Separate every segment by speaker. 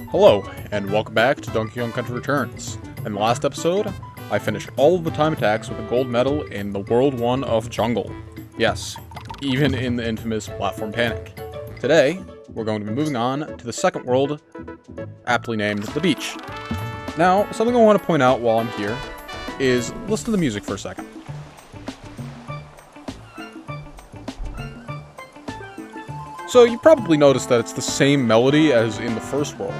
Speaker 1: Hello, and welcome back to Donkey Kong Country Returns. In the last episode, I finished all of the time attacks with a gold medal in the World 1 of Jungle. Yes, even in the infamous Platform Panic. Today, we're going to be moving on to the second world, aptly named the Beach. Now, something I want to point out while I'm here is listen to the music for a second. So you probably noticed that it's the same melody as in the first world,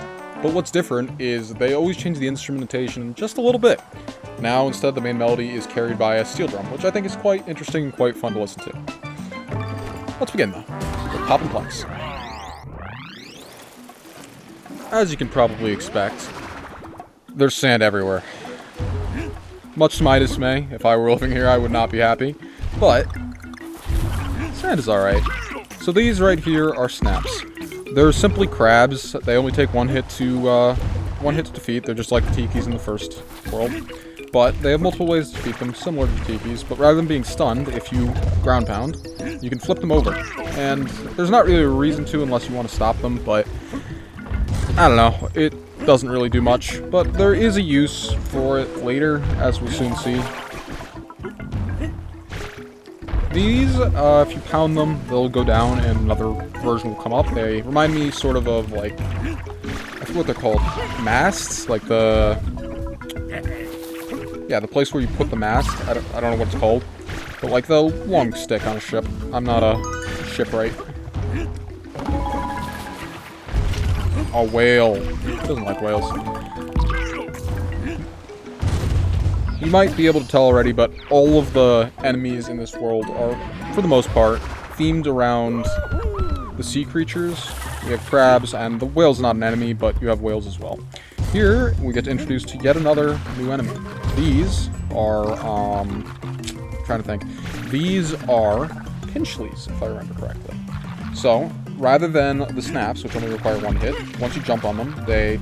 Speaker 1: but what's different is they always change the instrumentation just a little bit. Now instead the main melody is carried by a steel drum, which I think is quite interesting and quite fun to listen to. Let's begin though, with Pop and Plex. As you can probably expect, there's sand everywhere. Much to my dismay, if I were living here I would not be happy, but sand is alright. So these right here are snaps. They're simply crabs. They only take one hit to defeat. They're just like the tikis in the first world. But they have multiple ways to defeat them, similar to the tikis. But rather than being stunned, if you ground pound, you can flip them over. And there's not really a reason to unless you want to stop them, but I don't know. It doesn't really do much. But there is a use for it later, as we'll soon see. These, if you pound them, they'll go down and another version will come up. They remind me sort of like, I forget what they're called, masts? Like the place where you put the mast. I don't know what it's called. But like the long stick on a ship. I'm not a shipwright. A whale. Who doesn't like whales? You might be able to tell already, but all of the enemies in this world are, for the most part, themed around the sea creatures. We have crabs, and the whale's not an enemy, but you have whales as well. Here, we get introduced to yet another new enemy. These are, trying to think. These are pinchleys, if I remember correctly. So, rather than the snaps, which only require one hit, once you jump on them, they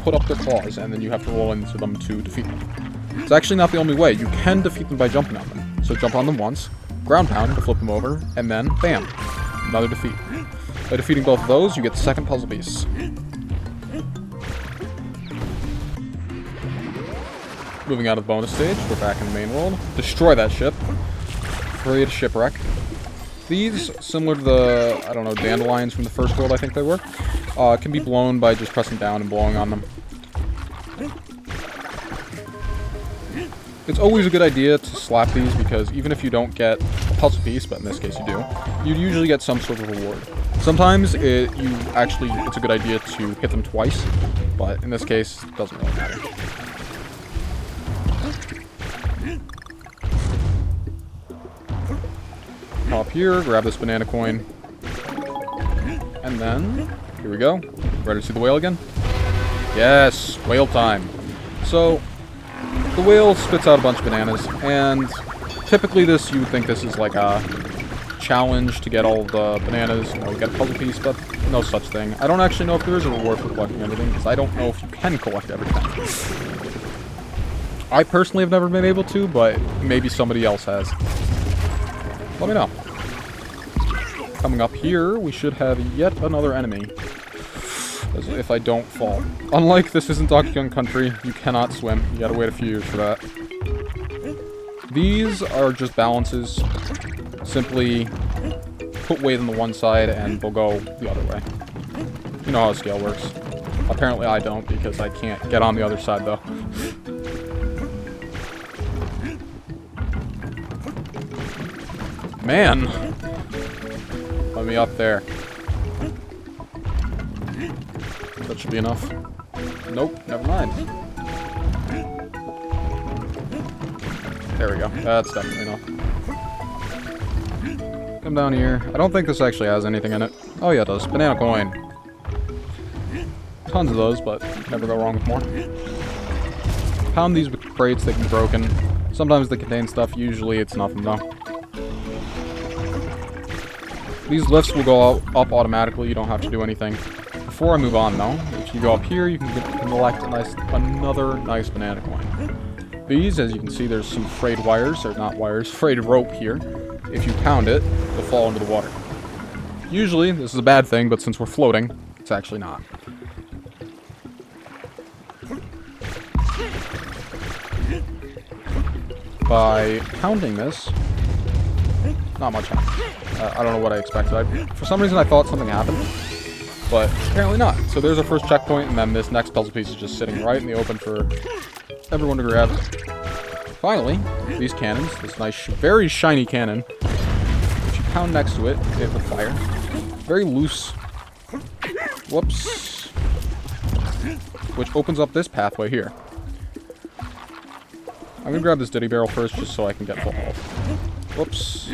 Speaker 1: put up their claws, and then you have to roll into them to defeat them. It's actually not the only way. You can defeat them by jumping on them. So jump on them once, ground pound to flip them over, and then, bam, another defeat. By defeating both of those, you get the second puzzle piece. Moving out of the bonus stage, we're back in the main world. Destroy that ship. Create a shipwreck. These, similar to the, I don't know, dandelions from the first world, I think they were, can be blown by just pressing down and blowing on them. It's always a good idea to slap these because even if you don't get a puzzle piece, but in this case you do, you usually get some sort of reward. Sometimes it's a good idea to hit them twice, but in this case, it doesn't really matter. Hop here, grab this banana coin, and then, here we go. Ready to see the whale again? Yes, whale time. So, the whale spits out a bunch of bananas, and typically you would think this is like a challenge to get all the bananas, get a puzzle piece, but no such thing. I don't actually know if there is a reward for collecting everything, because I don't know if you can collect everything. I personally have never been able to, but maybe somebody else has. Let me know. Coming up here, we should have yet another enemy. As if I don't fall. Unlike This Isn't Donkey Kong Country, you cannot swim. You gotta wait a few years for that. These are just balances. Simply put weight on the one side and they'll go the other way. You know how a scale works. Apparently I don't because I can't get on the other side though. Man! Let me up there. That should be enough. Nope, never mind. There we go. That's definitely enough. Come down here. I don't think this actually has anything in it. Oh yeah, it does. Banana coin. Tons of those, but never go wrong with more. Pound these with crates, they can be broken. Sometimes they contain stuff, usually it's nothing though. These lifts will go up automatically, you don't have to do anything. Before I move on though, if you go up here, you can collect another nice banana coin. These, as you can see, there's some frayed wires, or not wires, frayed rope here. If you pound it, they'll fall into the water. Usually, this is a bad thing, but since we're floating, it's actually not. by pounding this, not much happens. I don't know what I expected. For some reason I thought something happened, but apparently not. So there's our first checkpoint, and then this next puzzle piece is just sitting right in the open for everyone to grab. Finally, these cannons, this nice, very shiny cannon, if you pound next to it, it will fire. Very loose. Whoops. Which opens up this pathway here. I'm gonna grab this Diddy barrel first just so I can get full health. Whoops.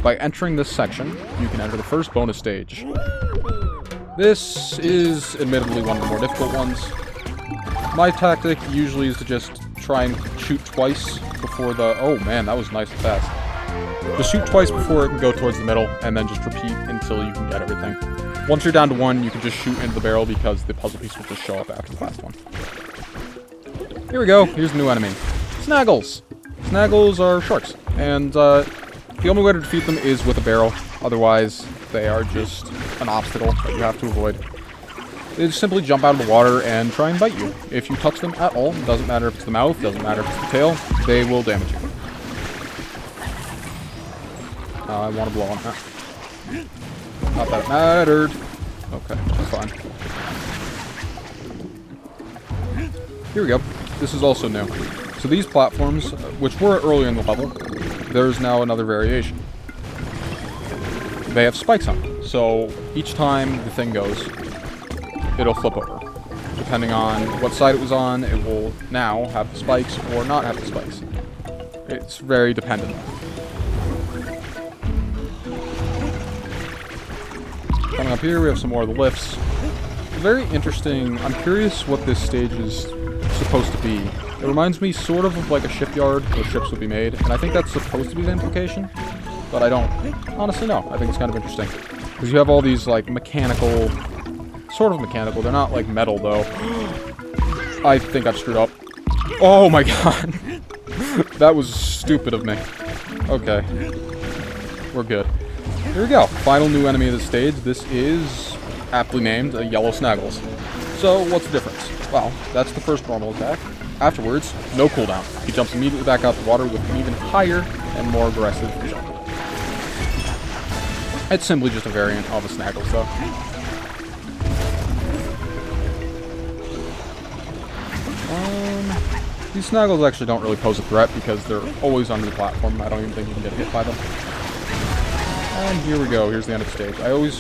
Speaker 1: By entering this section, you can enter the first bonus stage. This is admittedly one of the more difficult ones. My tactic usually is to just try and shoot twice before the... Oh man, that was nice and fast. Just shoot twice before it can go towards the middle, and then just repeat until you can get everything. Once you're down to one, you can just shoot into the barrel because the puzzle piece will just show up after the last one. Here we go. Here's the new enemy. Snaggles. Snaggles are sharks, and the only way to defeat them is with a barrel. Otherwise, they are just an obstacle that you have to avoid. They just simply jump out of the water and try and bite you. If you touch them at all, doesn't matter if it's the mouth, doesn't matter if it's the tail, they will damage you. I want to blow on that. Not that it mattered. Okay, that's fine. Here we go. This is also new. So these platforms, which were earlier in the level, there's now another variation. They have spikes on them. So each time the thing goes, it'll flip over. Depending on what side it was on, it will now have the spikes or not have the spikes. It's very dependent. Coming up here, we have some more of the lifts. Very interesting. I'm curious what this stage is supposed to be. It reminds me sort of like a shipyard where ships would be made, and I think that's supposed to be the implication, but I don't honestly know. I think it's kind of interesting. Because you have all these, like, mechanical... Sort of mechanical. They're not, like, metal, though. I think I've screwed up. Oh my god! That was stupid of me. Okay. We're good. Here we go. Final new enemy of the stage. This is aptly named a yellow Snaggles. So, what's the difference? Well, that's the first normal attack. Afterwards, no cooldown. He jumps immediately back out the water with an even higher and more aggressive jump. It's simply just a variant of a Snaggles, though. These Snaggles actually don't really pose a threat because they're always under the platform. I don't even think you can get hit by them. And here we go. Here's the end of the stage.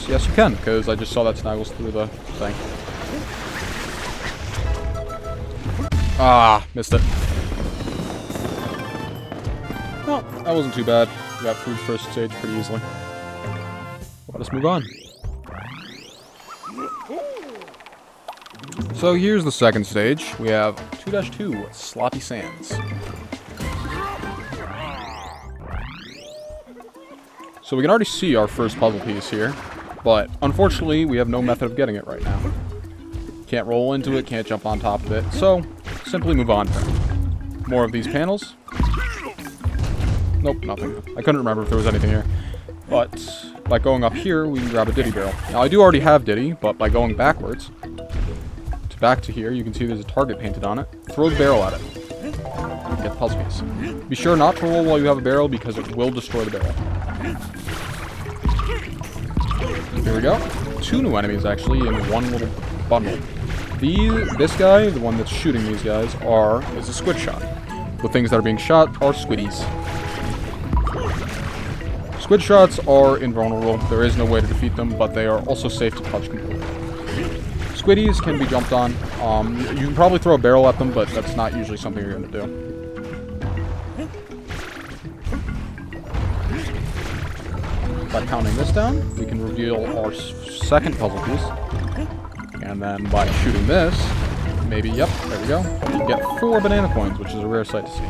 Speaker 1: Yes, you can, because I just saw that Snaggles through the thing. Ah, missed it. Well, that wasn't too bad. We got through the first stage pretty easily. Let us move on. So here's the second stage. We have 2-2, Sloppy Sands. So we can already see our first puzzle piece here, but unfortunately we have no method of getting it right now. Can't roll into it, can't jump on top of it, so simply move on. More of these panels. Nope, nothing. I couldn't remember if there was anything here. But by going up here, we can grab a Diddy barrel. Now I do already have Diddy, but by going backwards, back to here, you can see there's a target painted on it. Throw the barrel at it. Get the puzzle piece. Be sure not to roll while you have a barrel because it will destroy the barrel. Here we go. 2 new enemies actually in one little bundle. This guy, the one that's shooting these guys, is a squid shot. The things that are being shot are squiddies. Squid shots are invulnerable. There is no way to defeat them, but they are also safe to touch completely. Squiddies can be jumped on. You can probably throw a barrel at them, but that's not usually something you're going to do. By pounding this down, we can reveal our second puzzle piece. And then by shooting this, maybe, yep, there we go. You can get 4 banana coins, which is a rare sight to see.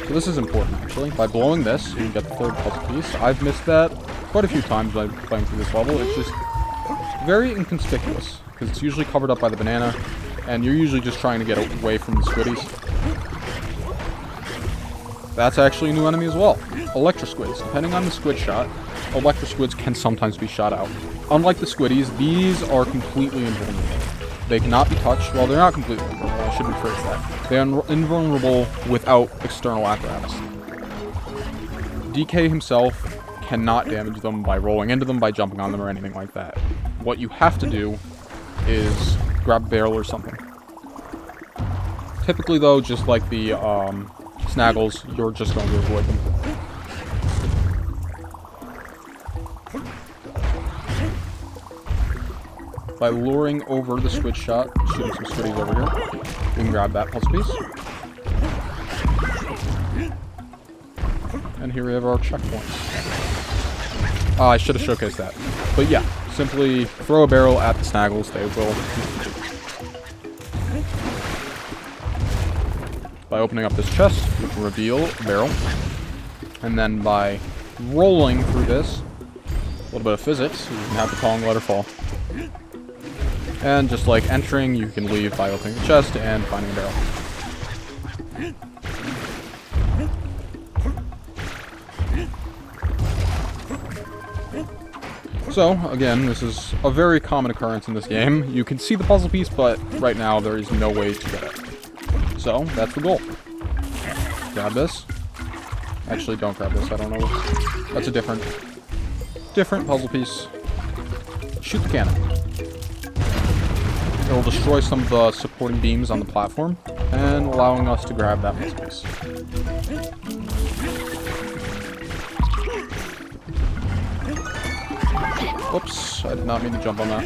Speaker 1: So this is important, actually. By blowing this, you can get the third puzzle piece. I've missed that quite a few times by playing through this level. It's just very inconspicuous, because it's usually covered up by the banana, and you're usually just trying to get away from the squiddies. That's actually a new enemy as well. Electrosquids. Depending on the squid shot, electrosquids can sometimes be shot out. Unlike the squiddies, these are completely invulnerable. They cannot be touched. Well, they're not completely invulnerable. I should rephrase that. They are invulnerable without external apparatus. DK himself cannot damage them by rolling into them, by jumping on them, or anything like that. What you have to do is grab a barrel or something. Typically, though, just like the Snaggles, you're just going to avoid them. By luring over the squid shot, shooting some squiddies over here, you can grab that puzzle piece. And here we have our checkpoints. I should have showcased that. But yeah, simply throw a barrel at the Snaggles, they will. By opening up this chest, you can reveal a barrel. And then by rolling through this, a little bit of physics, you can have the falling letter fall. And just like entering, you can leave by opening the chest and finding a barrel. So, again, this is a very common occurrence in this game. You can see the puzzle piece, but right now there is no way to get it. So, that's the goal. Grab this. Actually, don't grab this, I don't know. That's a different puzzle piece. Shoot the cannon. It will destroy some of the supporting beams on the platform, and allowing us to grab that puzzle piece. Whoops, I did not mean to jump on that.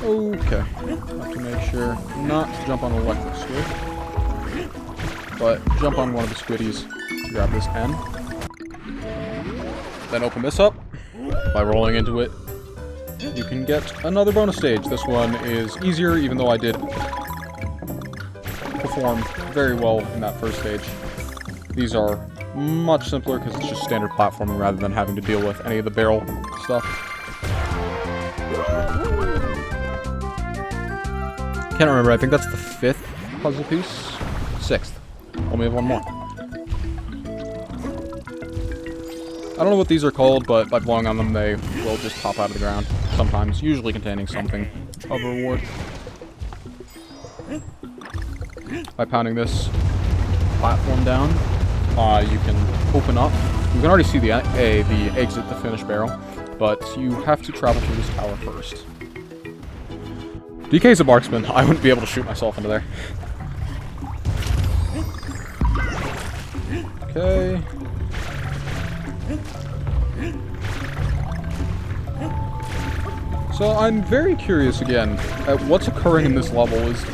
Speaker 1: Okay, have to make sure not to jump on the electric squid, but jump on one of the squiddies to grab this N. Then open this up. By rolling into it, you can get another bonus stage. This one is easier, even though I did perform very well in that first stage. These are much simpler because it's just standard platforming rather than having to deal with any of the barrel stuff. Can't remember, I think that's the 5th puzzle piece? 6th. Only have one more. I don't know what these are called, but by blowing on them, they will just pop out of the ground. Sometimes, usually containing something of a reward. By pounding this platform down, you can open up. You can already see the exit, the finished barrel, but you have to travel through this tower first. DK's a marksman. I wouldn't be able to shoot myself into there. Okay. So I'm very curious again at what's occurring in this level. Is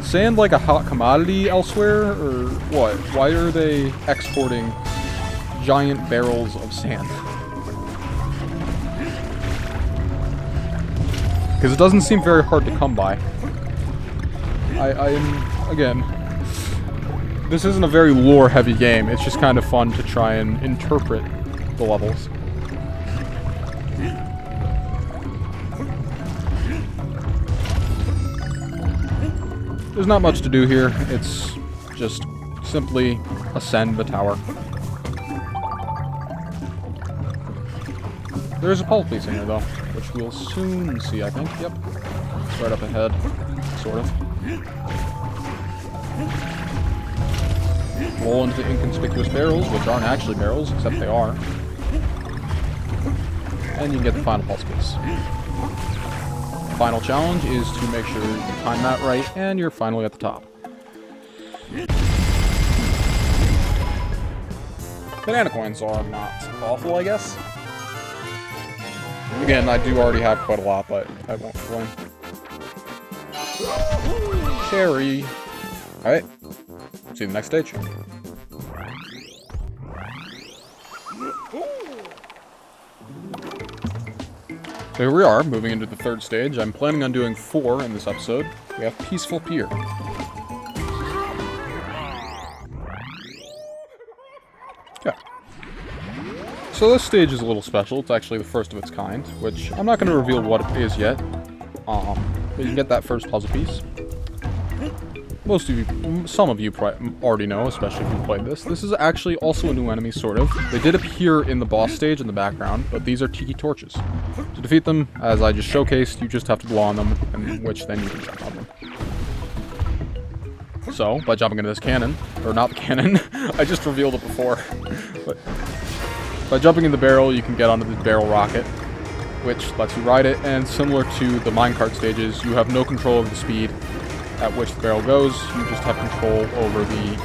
Speaker 1: sand like a hot commodity elsewhere, or what? Why are they exporting giant barrels of sand? Because it doesn't seem very hard to come by. Again, this isn't a very lore-heavy game. It's just kind of fun to try and interpret the levels. There's not much to do here. It's just simply ascend the tower. There's a puzzle piece in here, though, which we'll soon see, I think. Yep. It's right up ahead, sort of. Roll into inconspicuous barrels, which aren't actually barrels, except they are. And you can get the final puzzle piece. Final challenge is to make sure you time that right, and you're finally at the top. Banana coins are not awful, I guess. Again, I do already have quite a lot, but I won't complain. Cherry. Alright. See you in the next stage. So here we are, moving into the 3rd stage. I'm planning on doing 4 in this episode. We have Peaceful Pier. Yeah. So this stage is a little special. It's actually the first of its kind, which I'm not going to reveal what it is yet. But you can get that first puzzle piece. most of you, some of you already know, especially if you played this. This is actually also a new enemy, sort of. They did appear in the boss stage in the background, but these are tiki torches. To defeat them, as I just showcased, you just have to blow on them, in which then you can jump on them. So, by jumping into this cannon, or not the cannon, I just revealed it before. But by jumping in the barrel, you can get onto the barrel rocket, which lets you ride it, and similar to the minecart stages, you have no control over the speed at which the barrel goes. You just have control over the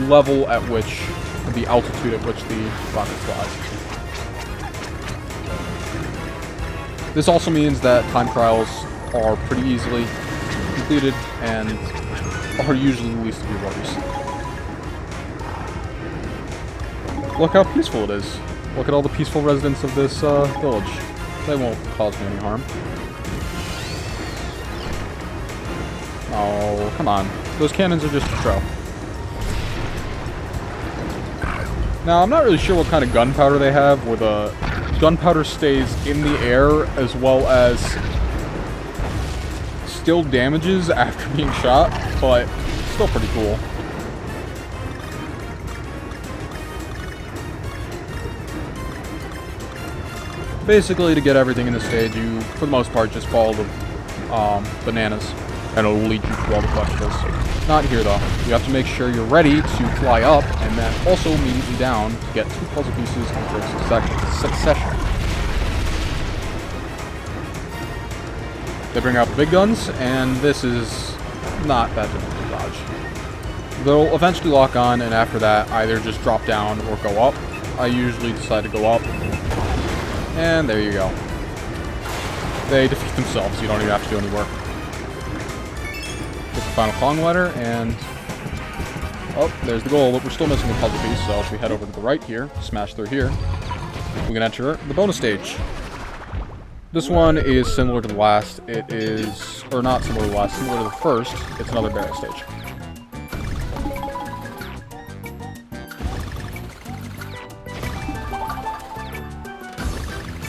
Speaker 1: level at which, the altitude at which the rocket flies. This also means that time trials are pretty easily completed and are usually the least of your worries. Look how peaceful it is. Look at all the peaceful residents of this village. They won't cause me any harm. Oh, come on. Those cannons are just a throw. Now, I'm not really sure what kind of gunpowder they have, where the gunpowder stays in the air as well as still damages after being shot, but still pretty cool. Basically, to get everything in the stage, you, for the most part, just follow the bananas, and it'll lead you to all the collectibles. Not here, though. You have to make sure you're ready to fly up, and then also immediately down to get 2 puzzle pieces in quick succession. They bring out the big guns, and this is not that difficult to dodge. They'll eventually lock on, and after that, either just drop down or go up. I usually decide to go up. And there you go. They defeat themselves. You don't even have to do any work. Get the final Kong letter, and... oh, there's the goal, but we're still missing a puzzle piece, so if we head over to the right here, smash through here, we can enter the bonus stage. This one is similar to the last. It is... or not similar to the last, similar to the first. It's another barrel stage.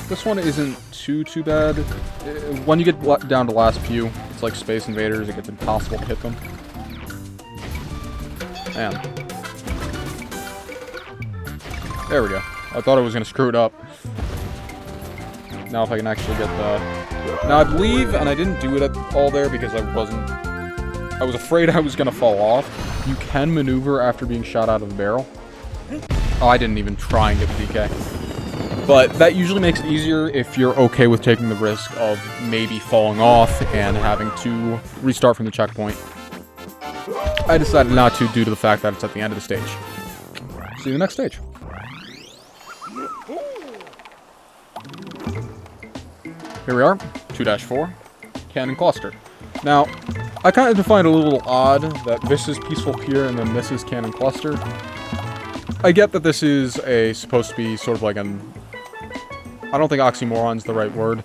Speaker 1: This one isn't too bad. When you get down to the last few, it's like Space Invaders. It gets impossible to hit them. Man. There we go. I thought I was going to screw it up. Now if I can actually get the... now I believe, and I didn't do it at all there because I was afraid I was going to fall off. You can maneuver after being shot out of the barrel. Oh, I didn't even try and get the DK. But that usually makes it easier if you're okay with taking the risk of maybe falling off and having to restart from the checkpoint. I decided not to due to the fact that it's at the end of the stage. See you in the next stage. Here we are, 2-4, Cannon Cluster. Now, I kind of find it a little odd that this is Peaceful Pier and then this is Cannon Cluster. I get that this is supposed to be sort of like an... I don't think oxymoron's the right word.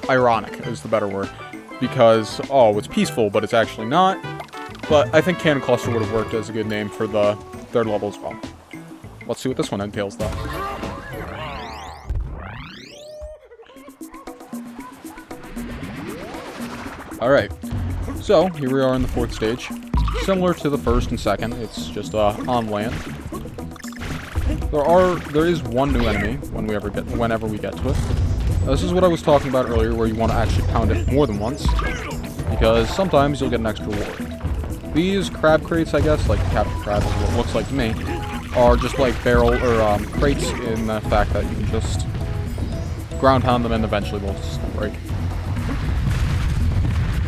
Speaker 1: Ironic is the better word. Because, oh, it's peaceful, but it's actually not. But I think Cannon Cluster would have worked as a good name for the 3rd level as well. Let's see what this one entails, though. Alright. So, here we are in the 4th stage. Similar to the 1st and 2nd, it's just on land. There is one new enemy whenever we get to it. This is what I was talking about earlier, where you want to actually pound it more than once, because sometimes you'll get an extra reward. These crab crates, I guess, like captured crab is what it looks like to me, are just like barrel or crates in the fact that you can just ground pound them and eventually they'll just break.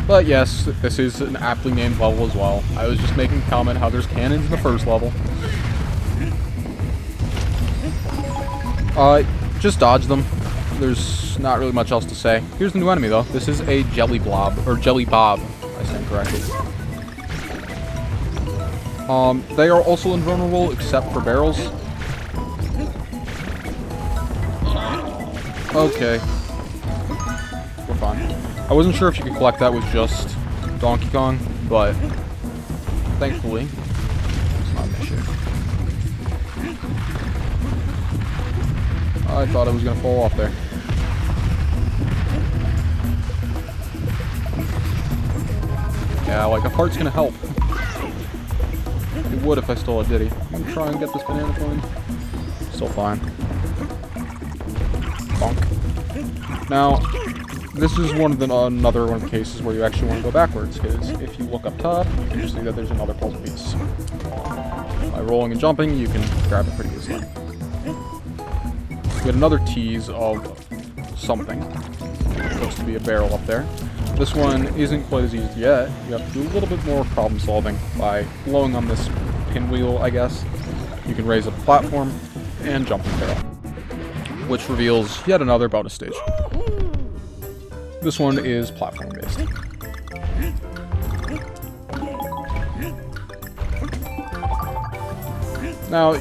Speaker 1: But yes, this is an aptly named level as well. I was just making a comment how there's cannons in the 1st level. Just dodge them. There's not really much else to say. Here's the new enemy, though. This is a jelly blob, or jelly bob, if I stand corrected. They are also invulnerable, except for barrels. Okay. We're fine. I wasn't sure if you could collect that with just Donkey Kong, but thankfully, it's not an issue. I thought I was going to fall off there. Yeah, like a heart's gonna help. It would if I stole a Diddy. I'm gonna try and get this banana coin. Still fine. Bonk. Now, this is another one of the cases where you actually want to go backwards, because if you look up top, you can just see that there's another puzzle piece. By rolling and jumping, you can grab it pretty easily. We get another tease of something. Looks to be a barrel up there. This one isn't quite as easy yet. You have to do a little bit more problem solving by blowing on this pinwheel, I guess. You can raise a platform and jump the barrel, which reveals yet another bonus stage. This one is platform based. Now,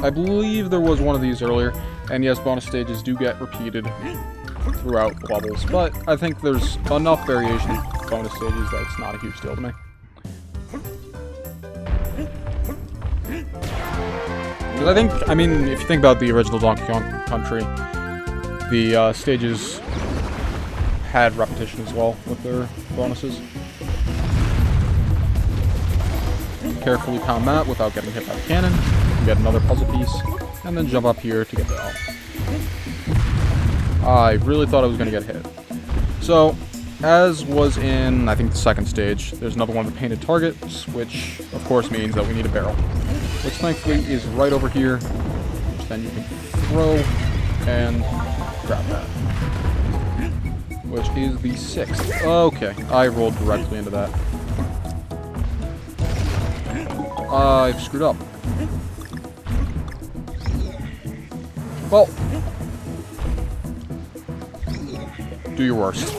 Speaker 1: I believe there was one of these earlier, and yes, bonus stages do get repeated throughout the levels, but I think there's enough variation in bonus stages that it's not a huge deal to me. Because I mean, if you think about the original Donkey Kong Country, the stages had repetition as well with their bonuses. Carefully pound that without getting hit by the cannon. You get another puzzle piece, and then jump up here to get the L. I really thought I was going to get hit. So, as was in, I think, the second stage, there's another one of the painted targets, which, of course, means that we need a barrel. Which, thankfully, is right over here, which then you can throw and grab that. Which is the 6th. Okay, I rolled directly into that. I've screwed up. Well, do your worst.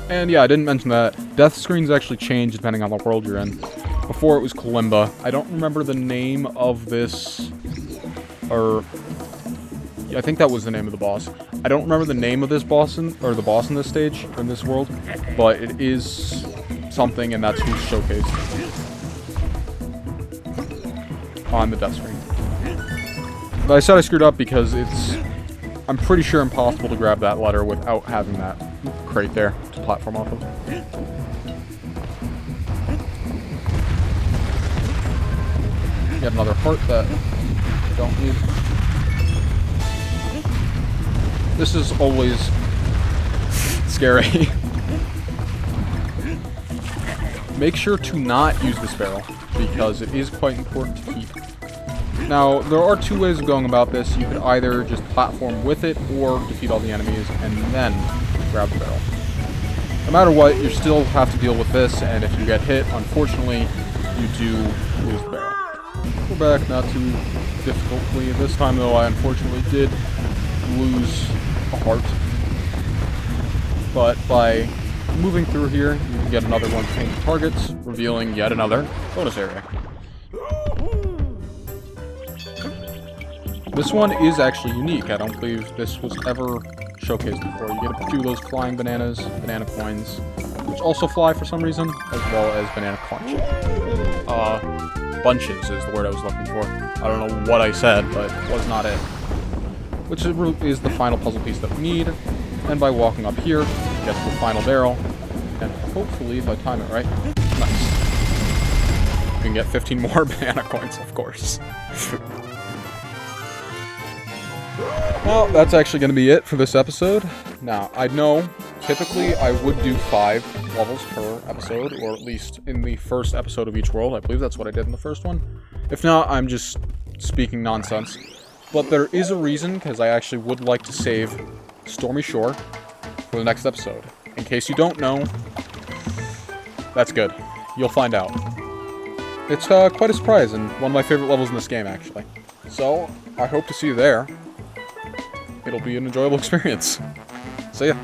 Speaker 1: And yeah, I didn't mention that death screens actually change depending on the world you're in. Before it was Kalimba. I don't remember the name of this, or I think that was the name of the boss. I don't remember the name of this boss or the boss in this stage, or in this world, but it is something, and that's who's showcased on the death screen. But I said I screwed up because I'm pretty sure impossible to grab that letter without having that crate there to platform off of. Get another heart that I don't need. This is always scary. Make sure to not use this barrel, because it is quite important to keep. Now, there are two ways of going about this. You could either just platform with it, or defeat all the enemies, and then grab the barrel. No matter what, you still have to deal with this, and if you get hit, unfortunately, you do lose the barrel. We're back, not too difficultly. This time, though, I unfortunately did lose a heart. But by moving through here, you can get another one painted targets, revealing yet another bonus area. This one is actually unique. I don't believe this was ever showcased before. You get a few of those flying bananas, banana coins, which also fly for some reason, as well as banana crunch. Bunches is the word I was looking for. I don't know what I said, but it was not it. Which is the final puzzle piece that we need. And by walking up here, you get to the final barrel. And hopefully, if I time it right, nice. You can get 15 more banana coins, of course. Well, that's actually going to be it for this episode. Now, I know, typically I would do 5 levels per episode, or at least in the first episode of each world. I believe that's what I did in the first one. If not, I'm just speaking nonsense. But there is a reason, because I actually would like to save Stormy Shore for the next episode. In case you don't know, that's good. You'll find out. It's quite a surprise, and one of my favorite levels in this game, actually. So, I hope to see you there. It'll be an enjoyable experience. See ya.